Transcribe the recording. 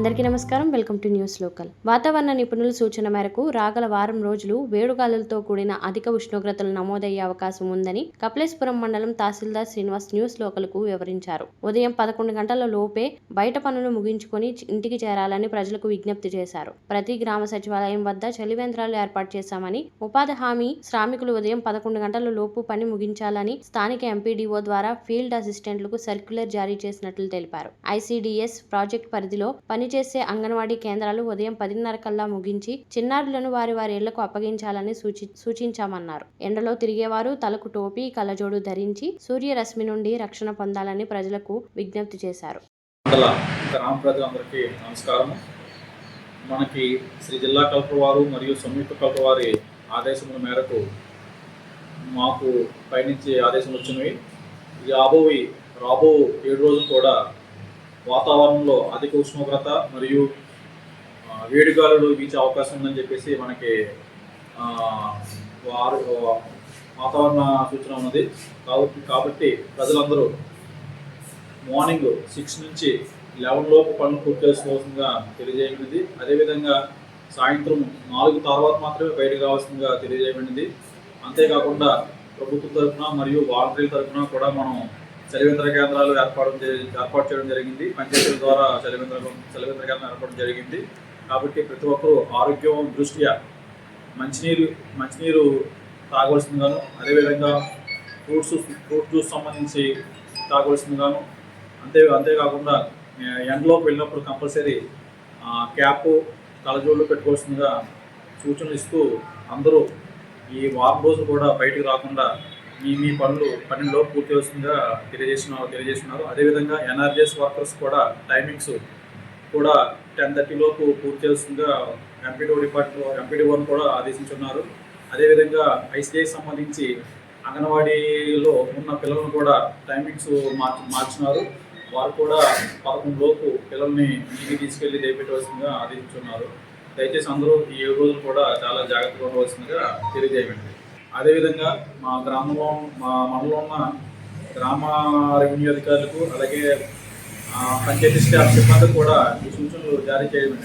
అందరికీ నమస్కారం. Welcome to news local. వాతావరణ నిపుణుల సూచన మేరకు రాగల వారం రోజులు వేడుగాలులతో కూడిన అధిక ఉష్ణోగ్రతలు నమోదయ్యే అవకాశం ఉందని కపిలేశ్వరం మండలం తహసీల్దార్ శ్రీనివాస్ న్యూస్ లోకల్ కు వివరించారు. ఉదయం 11 గంటల లోపే బయట పనులు ముగించుకొని ఇంటికి చేరాలని ప్రజలకు విజ్ఞప్తి చేశారు. ప్రతి గ్రామ సచివాలయం వద్ద చలివేంద్రాలు ఏర్పాటు చేశామని, ఉపాధి హామీ శ్రామికులు ఉదయం 11 గంటల లోపు పని ముగించాలని స్థానిక ఎంపీడీఓ ద్వారా ఫీల్డ్ అసిస్టెంట్లకు సర్క్యులర్ జారీ చేసినట్లు తెలిపారు. ఐసీడీఎస్ ప్రాజెక్టు పరిధిలో పనిచేసే అంగన్వాడీ కేంద్రాలు ఉదయం 10:30 కల్లా ముగించి చిన్నారులను వారి ఇళ్లకు అప్పగించాలని సూచించామన్నారు. ఎండలో తిరిగేవారు తలకు టోపీ, కళ్ళజోడు ధరించి సూర్యరశ్మి నుండి రక్షణ పొందాలని ప్రజలకు విజ్ఞప్తి చేశారు. గ్రామ ప్రజలందరికీ నమస్కారం. మనకి శ్రీ జిల్లా కలెక్టర్ వారు మరియు సంయుక్త కలెక్టర్ వారి ఆదేశముల మేరకు మాకు పైనుంచి ఆదేశాలు వచ్చినవి. రాబో 7 రోజులు కూడా వాతావరణంలో అధిక ఉష్ణోగ్రత మరియు వేడిగాలులు వీచే అవకాశం ఉందని చెప్పేసి మనకి వాతావరణ సూచన ఉన్నది. కాబట్టి ప్రజలందరూ మార్నింగ్ 6 నుంచి 11 లోపు పనులు పూర్తి చేసుకోవాల్సిందిగా తెలియజేయబడింది. అదేవిధంగా సాయంత్రం 4 తర్వాత మాత్రమే బయటకు కావాల్సిందిగా తెలియజేయబడింది. అంతేకాకుండా ప్రభుత్వం తరఫున మరియు వాలంటీర్ల తరఫున కూడా మనం చలివేంద్ర కేంద్రాలు ఏర్పాటు చేయడం జరిగింది. పంచాయతీల ద్వారా చలివేంద్ర కేంద్రం ఏర్పాటు జరిగింది. కాబట్టి ప్రతి ఒక్కరూ ఆరోగ్యం దృష్ట్యా మంచినీరు తాగవలసిందిగాను, అదేవిధంగా ఫ్రూట్ జ్యూస్ సంబంధించి తాగవలసిందిగాను, అంతేకాకుండా ఎండలోకి వెళ్ళినప్పుడు కంపల్సరీ క్యాప్, కళ్ళజోళ్ళు పెట్టుకోవాల్సిందిగా సూచనలు ఇస్తూ అందరూ ఈ వారం రోజులు కూడా బయటకు రాకుండా మీ పనుల్లో పూర్తి వస్తుందిగా తెలియజేస్తున్నారు. అదేవిధంగా ఎన్ఆర్జీఎస్ వర్కర్స్ కూడా టైమింగ్స్ కూడా 10:30 లోపు పూర్తి చేస్తుందిగా ఎంపీడీఓని కూడా ఆదేశించున్నారు. అదేవిధంగా ఐసీఐకి సంబంధించి అంగన్వాడీలో ఉన్న పిల్లలను కూడా టైమింగ్స్ మార్చినారు. వారు కూడా 11 లోపు పిల్లల్ని ఇంటికి తీసుకెళ్లి దయపెట్టవలసిందిగా ఆదేశించున్నారు. దయచేసి అందరూ ఈ 7 రోజులు కూడా చాలా జాగ్రత్తగా ఉండవలసిందిగా తెలియజేయండి. అదేవిధంగా మా మండలంలో ఉన్న గ్రామ రెవెన్యూ అధికారులకు, అలాగే పంచాయతీ స్టాఫ్ సిబ్బందికి కూడా ఈ సూచనలు జారీ చేయడం